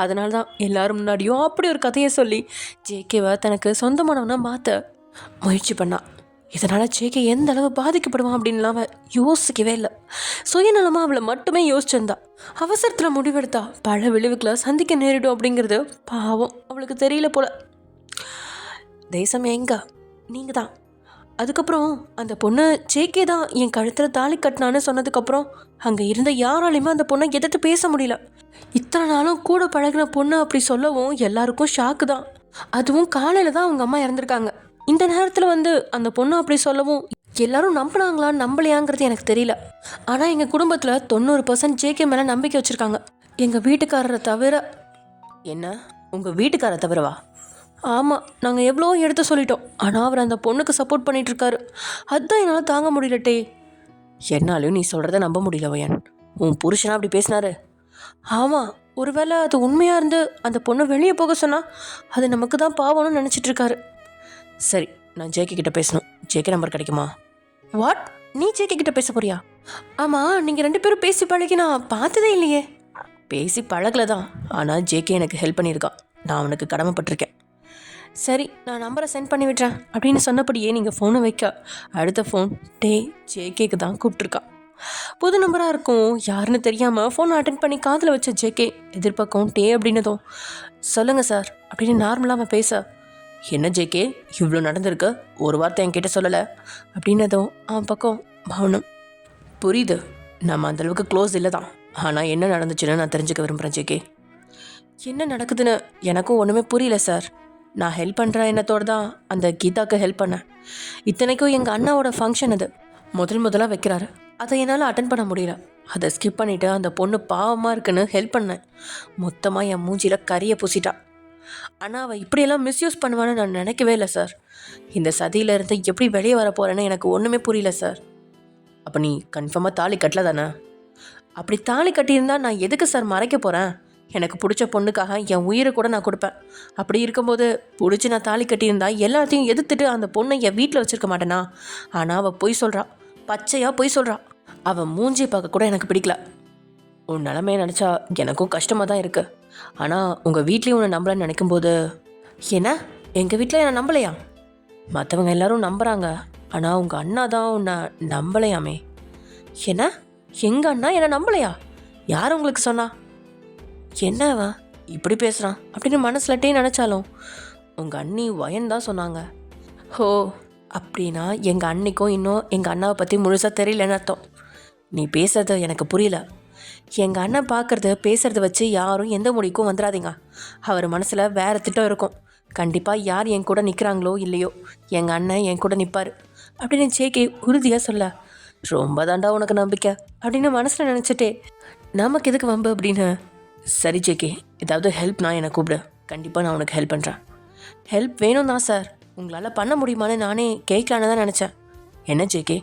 அதனால தான் எல்லாரும் முன்னாடியும் அப்படி ஒரு கதையை சொல்லி ஜேகேவை தனக்கு சொந்தமானவனா மாற்ற முயற்சி பண்ணான். இதனால் ஜேகே எந்த அளவு பாதிக்கப்படுவான் அப்படின்லாம் அவள் யோசிக்கவே இல்லை. சுயநலமாக அவளை மட்டுமே யோசிச்சிருந்தா. அவசரத்தில் முடிவெடுத்தா பல விளைவுகளை சந்திக்க நேரிடும் அப்படிங்கிறது பாவம் அவளுக்கு தெரியல போல. தேசம் எங்க நீங்கள் தான். அதுக்கப்புறம் அந்த பொண்ணு ஜேகே தான் என் கழுத்தில் தாலி கட்டினான்னு சொன்னதுக்கப்புறம் அங்கே இருந்த யாராலையுமே அந்த பொண்ணை எதிர்த்து பேச முடியல. இத்தனை நாளும் கூட பழகின பொண்ணு அப்படி சொல்லவும் எல்லாருக்கும் ஷாக்கு தான். அதுவும் காலையில் தான் அவங்க அம்மா இறந்துருக்காங்க. இந்த நேரத்தில் வந்து அந்த பொண்ணு அப்படி சொல்லவும் எல்லாரும் நம்பினாங்களா நம்பலையாங்கிறது எனக்கு தெரியல. ஆனால் எங்கள் குடும்பத்தில் 90% ஜேகே மேலே நம்பிக்கை வச்சுருக்காங்க, எங்கள் வீட்டுக்காரரை தவிர. என்ன, உங்கள் வீட்டுக்காரரை தவிரவா? ஆமாம், நாங்கள் எவ்வளோ எடுத்து சொல்லிட்டோம், ஆனால் அவர் அந்த பொண்ணுக்கு சப்போர்ட் பண்ணிகிட்ருக்காரு. அதுதான் என்னால் தாங்க முடியலட்டே. என்னாலையும் நீ சொல்கிறத நம்ப முடியல வயன். உன் புருஷனா அப்படி பேசினாரு? ஆமாம், ஒருவேளை அது உண்மையாக இருந்து அந்த பொண்ணை வெளியே போக சொன்னால் அது நமக்கு தான் பாவம்னு நினச்சிட்ருக்காரு. சரி, நான் ஜேகே கிட்ட பேசணும். ஜேகே நம்பர் கிடைக்குமா? வாட், நீ ஜேகே கிட்ட பேச போறியா? ஆமாம், நீங்கள் 2 பேரும் பேசி பழகி நான் பார்த்ததே இல்லையே. பேசி பழகலை தான், ஆனால் ஜேகே எனக்கு ஹெல்ப் பண்ணியிருக்கான். நான் அவனுக்கு கடமைப்பட்டிருக்கேன். சரி, நான் நம்பரை சென்ட் பண்ணி விட்றேன் அப்படின்னு சொன்னபடியே நீங்கள் ஃபோனை வைக்க அடுத்த ஃபோன் ஜேகேக்கு தான் கூப்பிட்ருக்கா. புது நம்பராக இருக்கும், யாருன்னு தெரியாமல் ஃபோனை அட்டென்ட் பண்ணி காதில் வச்ச ஜேகே எதிர்பக்கம் அப்படின்னதும் சொல்லுங்கள் சார் அப்படின்னு நார்மலாக அவன் பேச, என்ன ஜேகே இவ்வளோ நடந்திருக்கு, ஒரு வார்த்தை என்கிட்ட சொல்லலை அப்படின்னதும் அவன் பக்கம் மௌனம். புரியுது, நம்ம அந்தளவுக்கு க்ளோஸ் இல்லை தான், ஆனால் என்ன நடந்துச்சுன்னு நான் தெரிஞ்சுக்க விரும்புகிறேன் ஜேகே. என்ன நடக்குதுன்னு எனக்கும் ஒன்றுமே புரியல சார். நான் ஹெல்ப் பண்ணுற எண்ணத்தோடு தான் அந்த கீதாவுக்கு ஹெல்ப் பண்ணேன். இத்தனைக்கும் எங்கள் அண்ணாவோட ஃபங்க்ஷன் அது முதலாக வைக்கிறாரு. அதை என்னால் அட்டன் பண்ண முடியல. அதை ஸ்கிப் பண்ணிவிட்டு அந்த பொண்ணு பாவமாக இருக்குன்னு ஹெல்ப் பண்ணேன். மொத்தமாக என் மூஞ்சியில் கறியை பூசிட்டா. ஆனால் அவள் இப்படியெல்லாம் மிஸ்யூஸ் பண்ணுவான்னு நான் நினைக்கவே இல்லை சார். இந்த சதியிலேருந்து எப்படி வெளியே வர போகிறேன்னு எனக்கு ஒன்றுமே புரியல சார். அப்போ நீ கன்ஃபார்மாக தாலி கட்டல தானே? அப்படி தாலி கட்டியிருந்தா நான் எதுக்கு சார் மறைக்க போகிறேன்? எனக்கு பிடிச்ச பொண்ணுக்காக என் உயிரை கூட நான் கொடுப்பேன். அப்படி இருக்கும்போது பிடிச்சி நான் தாலி கட்டியிருந்தா எல்லாத்தையும் எதிர்த்துட்டு அந்த பொண்ணை என் வீட்டில் வச்சுருக்க மாட்டேனா? ஆனால் அவள் பொய் சொல்கிறா, பச்சையாக பொய் சொல்கிறா. அவள் மூஞ்சி பார்க்க கூட எனக்கு பிடிக்கல. உன் நிலமையை நினச்சா எனக்கும் கஷ்டமாக தான் இருக்குது. ஆனால் உங்கள் வீட்லேயும் உன்னை நம்பலன்னு நினைக்கும்போது. என்ன, எங்கள் வீட்டில் என்னை நம்பலையா? மற்றவங்க எல்லாரும் நம்புகிறாங்க, ஆனால் உங்கள் அண்ணா தான் உன்னை நம்பலையாமே. என்ன, எங்கள் அண்ணா என்னை நம்பலையா? யார் உங்களுக்கு சொன்னா? என்னவா இப்படி பேசுகிறான் அப்படின்னு மனசில் நினச்சாலும் உங்கள் அண்ணி வயன் தான் சொன்னாங்க. ஓ, அப்படின்னா எங்கள் அன்னிக்கும் இன்னும் எங்கள் அண்ணாவை பற்றி முழுசாக தெரியலன்னு அர்த்தம். நீ பேசுறது எனக்கு புரியல. எங்கள் அண்ணன் பார்க்குறது பேசுகிறத வச்சு யாரும் எந்த முடிக்கும் வந்துடாதீங்க. அவர் மனசில் வேறு திட்டம் இருக்கும். கண்டிப்பாக யார் என் கூட நிற்கிறாங்களோ இல்லையோ எங்கள் அண்ணன் என் கூட நிற்பார் அப்படின்னு ஜேகே உறுதியாக சொல்ல, ரொம்ப தாண்டா உனக்கு நம்பிக்கை அப்படின்னு மனசில் நினச்சிட்டே நமக்கு எதுக்கு வம்பு அப்படின்னு. சரி ஜேகே, ஏதாவது ஹெல்ப்னா என்னை கூப்பிடு, கண்டிப்பாக நான் உனக்கு ஹெல்ப் பண்ணுறேன். ஹெல்ப் வேணும் தான் சார், உங்களால் பண்ண முடியுமான்னு நானே கேட்கலான்னு தான் நினச்சேன். என்ன ஜேகே?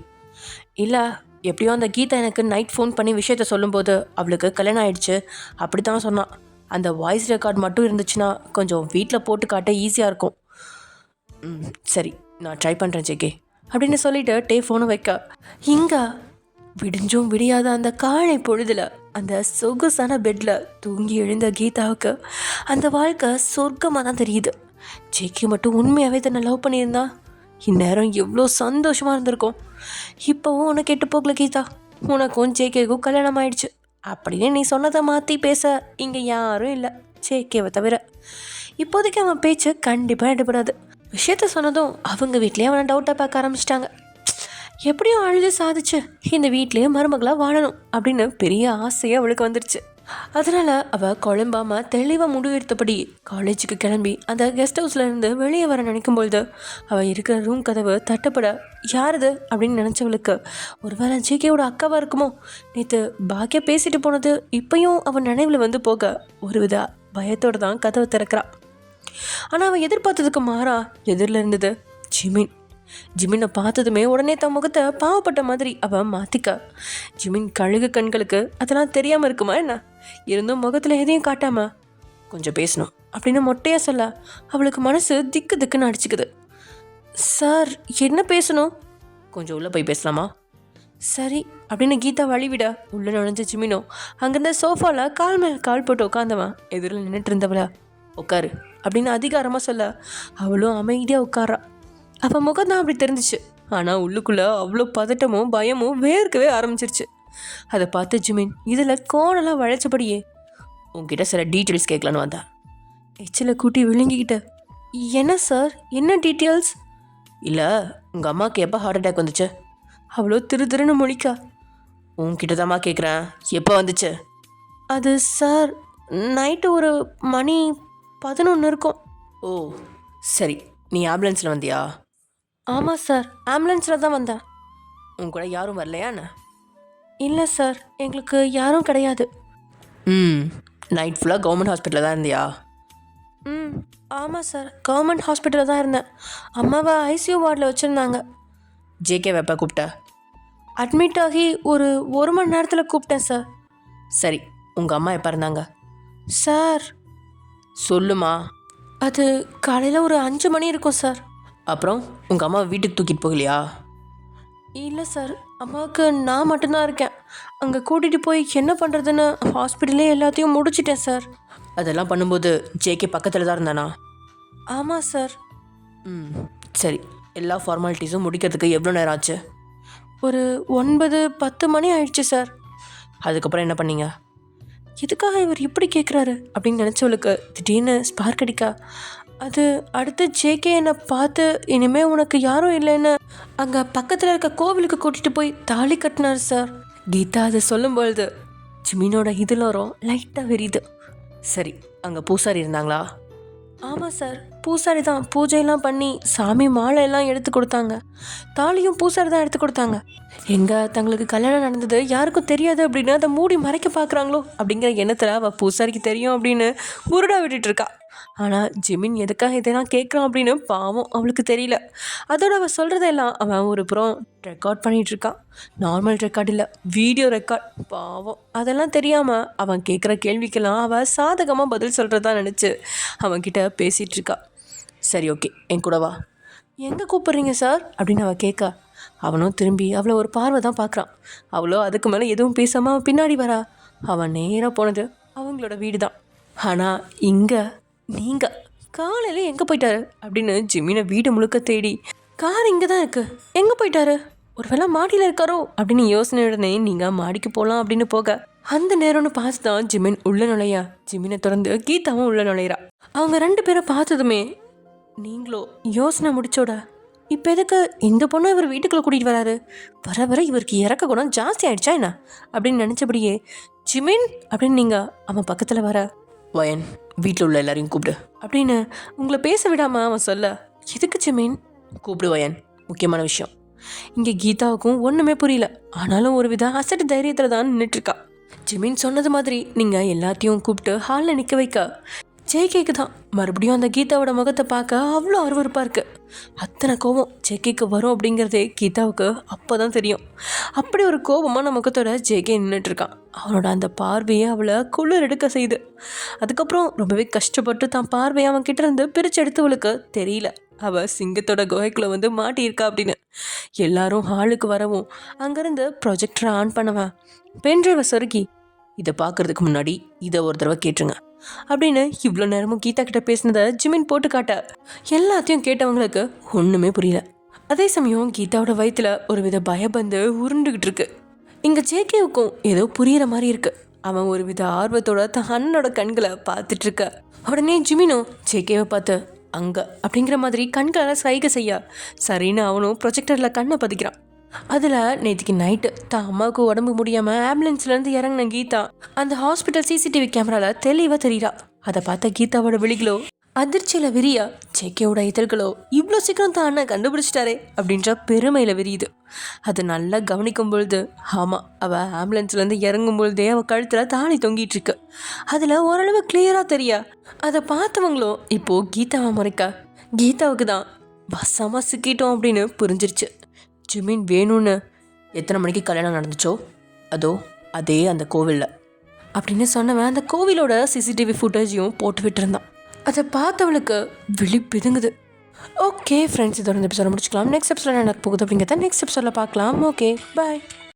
இல்லை, எப்படியோ அந்த கீதா எனக்கு நைட் ஃபோன் பண்ணி விஷயத்த சொல்லும்போது அவளுக்கு கல்யாணம் ஆகிடுச்சு அப்படி தான் சொன்னான். அந்த வாய்ஸ் ரெக்கார்ட் மட்டும் இருந்துச்சுன்னா கொஞ்சம் வீட்டில் போட்டு காட்ட ஈஸியாக இருக்கும். சரி, நான் ட்ரை பண்ணுறேன் ஜேகே அப்படின்னு சொல்லிட்டு ஃபோனை வைக்க இங்கே விடிஞ்சும் விடியாத அந்த காலை பொழுதில் அந்த சொகுசான பெட்டில் தூங்கி எழுந்த கீதாவுக்கு அந்த வாழ்க்கை சொர்க்கமாக தான் தெரியுது. ஜேகே மட்டும் உண்மையாகவே தன்னை லவ் பண்ணியிருந்தா இந்நேரம் எவ்வளோ சந்தோஷமாக இருந்திருக்கும். இப்போவும் உனக்கு கெட்டு போகல கீதா, உனக்கும் ஜேகேக்கும் கல்யாணம் ஆயிடுச்சு அப்படின்னு நீ சொன்னதை மாற்றி பேச இங்கே யாரும் இல்லை ஜேகேவை தவிர. இப்போதைக்கு அவன் பேச்சு கண்டிப்பாக எடுபடாது. விஷயத்த சொன்னதும் அவங்க வீட்லேயே அவனை டவுட்டாக பார்க்க ஆரம்பிச்சிட்டாங்க. எப்படியும் அழுது சாதிச்சு இந்த வீட்லேயே மருமகளாக வாழணும் அப்படின்னு பெரிய ஆசையாக அவளுக்கு வந்துருச்சு. அதனால் அவள் குழம்பாமல் தெளிவாக முடிவெடுத்தபடி காலேஜுக்கு கிளம்பி அந்த கெஸ்ட் ஹவுஸ்லேருந்து வெளியே வர நினைக்கும்பொழுது அவள் இருக்கிற ரூம் கதவு தட்டப்பட யாருது அப்படின்னு நினச்சவளுக்கு ஒருவேளை ஜேகேவோட அக்காவாக இருக்குமோ? நேற்று பாக்கியா பேசிட்டு போனது இப்பையும் அவன் நினைவில் வந்து போக ஒருவித பயத்தோடு தான் கதவை திறக்கிறாள். ஆனால் அவள் எதிர்பார்த்ததுக்கு மாறா எதிரில் இருந்தது ஜிமின். ஜிமினை பார்த்ததுமே உடனே தன் முகத்தை பாவப்பட்ட மாதிரி அவன் மாற்றிக்க. ஜிமின் கழுகு கண்களுக்கு அதெல்லாம் தெரியாமல் இருக்குமா என்ன? இருந்தும் முகத்தில் எதையும் காட்டாம கொஞ்சம் பேசணும் அப்படின்னு மொட்டையாக சொல்ல அவளுக்கு மனசு திக்கு திக்குன்னு அடிச்சுக்குது. சார் என்ன பேசணும்? கொஞ்சம் உள்ளே போய் பேசலாமா? சரி அப்படின்னு கீதா வழிவிட உள்ளே நுழைஞ்ச ஜிமினோ அங்கேருந்த சோஃபாவில் கால் மேல் கால் போட்டு உட்காந்தவன் எதிரில் நின்றுட்டு இருந்தவள உட்காரு அப்படின்னு அதிகாரமாக சொல்ல அவளும் அமைதியாக உட்காரா. அவன் முகம் தான் அப்படி தெரிஞ்சிச்சு. ஆனால் உள்ளுக்குள்ளே அவ்வளோ பதட்டமும் பயமும் வேர்க்கவே ஆரம்பிச்சிருச்சு. அதை பார்த்து ஜிமின் இதில் கோணெல்லாம் வளைச்சபடியே உங்ககிட்ட சில டீட்டெயில்ஸ் கேட்கலான்னு வந்தா. எச்சில கூட்டி விழுங்கிக்கிட்ட. என்ன சார், என்ன டீட்டெயில்ஸ்? இல்லை, உங்கள் அம்மாவுக்கு எப்போ ஹார்ட் அட்டாக் வந்துச்சு? அவ்வளோ திருன்னு முழிக்கா. உன்கிட்ட தாம்மா கேட்குறேன், எப்போ வந்துச்சு? அது சார் நைட்டு ஒரு மணி 11 இருக்கும். ஓ சரி, நீ ஆம்புலன்ஸில் வந்தியா? ஆமாம் சார், ஆம்புலன்ஸில் தான் வந்தேன். உன் கூட யாரும் வரலையாண்ணா? இல்லை சார், எங்களுக்கு யாரும் கிடையாது. நைட் ஃபுல்லாக கவர்மெண்ட் ஹாஸ்பிட்டலில் தான் இருந்தியா? ஆமாம் சார், கவர்மெண்ட் ஹாஸ்பிட்டலில் தான் இருந்தேன். அம்மாவை ஐசியூ வார்டில் வச்சுருந்தாங்க. ஜேகே எப்போ கூப்பிட்ட? அட்மிட் ஆகி ஒரு மணி நேரத்தில் கூப்பிட்டேன் சார். சரி, உங்கள் அம்மா எப்போ இருந்தாங்க? சார் சொல்லுமா. அது காலையில் ஒரு 5 மணி இருக்கும் சார். அப்புறம் உங்கள் அம்மா வீட்டுக்கு தூக்கிட்டு போகலையா? இல்லை சார், அம்மாவுக்கு நான் மட்டும்தான் இருக்கேன். அங்கே கூட்டிகிட்டு போய் என்ன பண்ணுறதுன்னு ஹாஸ்பிட்டலே எல்லாத்தையும் முடிச்சிட்டேன் சார். அதெல்லாம் பண்ணும்போது ஜேகே பக்கத்தில் தான் இருந்தானா? ஆமாம் சார். சரி, எல்லா ஃபார்மாலிட்டிஸும் முடிக்கிறதுக்கு எவ்வளோ நேரம் ஆச்சு? ஒரு 9-10 மணி ஆயிடுச்சு சார். அதுக்கப்புறம் என்ன பண்ணீங்க? எதுக்காக இவர் இப்படி கேட்குறாரு அப்படின்னு நினச்சவளுக்கு திடீர்னு ஸ்பார்க் அடிக்கா. அது அடுத்து ஜேகே என்னை பார்த்து இனிமேல் உனக்கு யாரும் இல்லைன்னு அங்கே பக்கத்தில் இருக்க கோவிலுக்கு கூட்டிகிட்டு போய் தாலி கட்டினார் சார். கீதா அதை சொல்லும்பொழுது ஜிமினோட இதிலோரம் லைட்டாக வெறியுது. சரி, அங்கே பூசாரி இருந்தாங்களா? ஆமாம் சார், பூசாரி தான் பூஜையெல்லாம் பண்ணி சாமி மாலை எல்லாம் எடுத்து கொடுத்தாங்க. தாலியும் பூசாரி தான் எடுத்து கொடுத்தாங்க. எங்கே தங்களுக்கு கல்யாணம் நடந்தது யாருக்கும் தெரியாது அப்படின்னு அதை மூடி மறைக்க பார்க்குறாங்களோ அப்படிங்கிற எண்ணத்தில் அவள் பூசாரிக்கு தெரியும் அப்படின்னு புருடா விட்டுட்டு இருக்கா. ஆனால் ஜிமின் எதுக்காக இதெல்லாம் கேட்குறான் அப்படின்னு பாவம் அவளுக்கு தெரியல. அதோட அவள் சொல்கிறதெல்லாம் அவன் ஒரு புறம் ரெக்கார்ட் பண்ணிகிட்ருக்கான். நார்மல் ரெக்கார்ட் இல்லை, வீடியோ ரெக்கார்ட். பாவம் அதெல்லாம் தெரியாமல் அவன் கேட்குற கேள்விக்கெல்லாம் அவள் சாதகமாக பதில் சொல்கிறதா நினச்சி அவன்கிட்ட பேசிகிட்ருக்கா. சரி ஓகே, என் கூட வா. எங்கே கூப்பிட்றீங்க சார் அப்படின்னு அவள் கேட்க அவனும் திரும்பி அவளை ஒரு பார்வை தான் பார்க்குறான். அவளோ அதுக்கு மேலே எதுவும் பேசாமல் அவன் பின்னாடி வரா. அவன் நேராக போனது அவங்களோட வீடு தான். ஆனால் இங்கே நீங்கள் காலையில் எங்கே போயிட்டாரு அப்படின்னு ஜிமினை வீடு முழுக்க தேடி கார் இங்கே தான் இருக்குது, எங்கே போயிட்டாரு, ஒரு வேளை மாடியில் இருக்காரோ அப்படின்னு யோசனையுடனே நீங்கள் மாடிக்கு போகலாம் அப்படின்னு போக அந்த நேரம்னு பார்த்து தான் ஜிமின் உள்ள நுழையா. ஜிமினை திறந்து கீதாவும் உள்ள நுழையிறா. அவங்க 2 பேரை பார்த்ததுமே நீங்களோ யோசனை முடிச்சோட இப்போ எதுக்கு இந்த பொண்ணு இவர் வீட்டுக்குள்ளே கூட்டிகிட்டு வராரு, வர வர இவருக்கு இறக்க குணம் ஜாஸ்தி ஆயிடுச்சா என்ன அப்படின்னு நினச்சபடியே ஜிமின் அப்படின்னு நீங்கள் அவன் பக்கத்தில் வர வயன் வீட்டில் உள்ள எல்லாரையும் கூப்பிடு அப்படின்னு உங்களை பேச விடாமல் அவன் சொல்ல எதுக்கு ஜிமின்? கூப்பிடு வயன், முக்கியமான விஷயம். இங்கே கீதாவுக்கும் ஒன்றுமே புரியல. ஆனாலும் ஒரு வித அசட்டு தைரியத்தில் தான் நின்றுட்டுருக்கா. ஜிமின் சொன்னது மாதிரி நீங்கள் எல்லாத்தையும் கூப்பிட்டு ஹாலில் நிற்க வைக்க ஜேகேக்கு தான் மறுபடியும் அந்த கீதாவோட முகத்தை பார்க்க அவ்வளோ அருவருப்பாக இருக்குது. அத்தனை கோபம் ஜேகேக்கு வரும் அப்படிங்கிறதே கீதாவுக்கு அப்போ தான் தெரியும். அப்படி ஒரு கோபமான முகத்தோட ஜேகே நின்றுட்டுருக்கான். அவனோட அந்த பார்வையை அவளை குளிர் எடுக்க செய்யுது. அதுக்கப்புறம் ரொம்பவே கஷ்டப்பட்டு தான் பார்வையை அவன் கிட்ட இருந்து பிரித்து எடுத்தவளுக்கு தெரியல அவள் சிங்கத்தோட குகைக்குள்ளே வந்து மாட்டியிருக்கா அப்படின்னு. எல்லாரும் ஹாலுக்கு வரவும் அங்கேருந்து ப்ரொஜெக்டரை ஆன் பண்ணுவேன். பென்ட்ரைவை சொருக்கி இதை பார்க்குறதுக்கு முன்னாடி இதை ஒரு தடவை கேட்டுருங்க அப்படின்னு இவ்வளோ நேரமும் கீதா கிட்ட பேசினதை ஜிமின் போட்டு காட்ட எல்லாத்தையும் கேட்டவங்களுக்கு ஒன்றுமே புரியல. அதே சமயம் கீதாவோட வயிற்றுல ஒரு வித பயபந்து உருண்டுகிட்டு இருக்கு. இங்கே ஜேகேவுக்கும் ஏதோ புரியிற மாதிரி இருக்கு. அவன் ஒரு வித ஆர்வத்தோட தன் அண்ணனோட கண்களை பார்த்துட்டு இருக்க. உடனே ஜிமினும் ஜேகேவை பார்த்து அங்கே அப்படிங்கிற மாதிரி கண்களால் சைகை செய்ய சரின்னு அவனும் ப்ரொஜெக்டரில் கண்ணை பதிக்கிறான். அதில் நேற்றுக்கு நைட்டு தான் அம்மாவுக்கு உடம்பு முடியாமல் ஆம்புலன்ஸ்லேருந்து இறங்கின கீதா அந்த ஹாஸ்பிட்டல் சிசிடிவி கேமராவில் தெளிவாக தெரியுறா. அதை பார்த்த கீதாவோட விழிகளோ அதிர்ச்சியில் விரியா. ஜேகேவோட இதழ்களோ இவ்வளோ சீக்கிரம் தான் அண்ணன் கண்டுபிடிச்சிட்டாரே அப்படின்ற பெருமையில் விரியுது. அது நல்லா கவனிக்கும் பொழுது ஆமாம், அவள் ஆம்புலன்ஸ்லேருந்து இறங்கும் பொழுதே அவள் கழுத்தில் தாலி தொங்கிட்டு இருக்கு. அதில் ஓரளவு கிளியராக தெரியா. அதை பார்த்தவங்களும் இப்போது கீதாவை முறைக்க கீதாவுக்கு தான் வசமாக சிக்கிட்டோம் அப்படின்னு புரிஞ்சிருச்சு. ஜிமின் வேணும்னு எத்தனை மணிக்கு கல்யாணம் நடந்துச்சோ அதோ அதே அந்த கோவிலில் அப்படின்னு சொன்னவன் அந்த கோவிலோட சிசிடிவி ஃபுட்டேஜையும் போட்டு விட்டுருந்தான். அதை பார்த்தவளுக்கு விழி பிதுங்குது. ஓகே ஃப்ரெண்ட்ஸ், இதோட இந்த எபிசோட முடிச்சுக்கலாம். நெக்ஸ்ட் எபிசோட என்ன போகுது அப்படிங்கிறத நெக்ஸ்ட் எபிசோடில் பார்க்கலாம். Okay bye.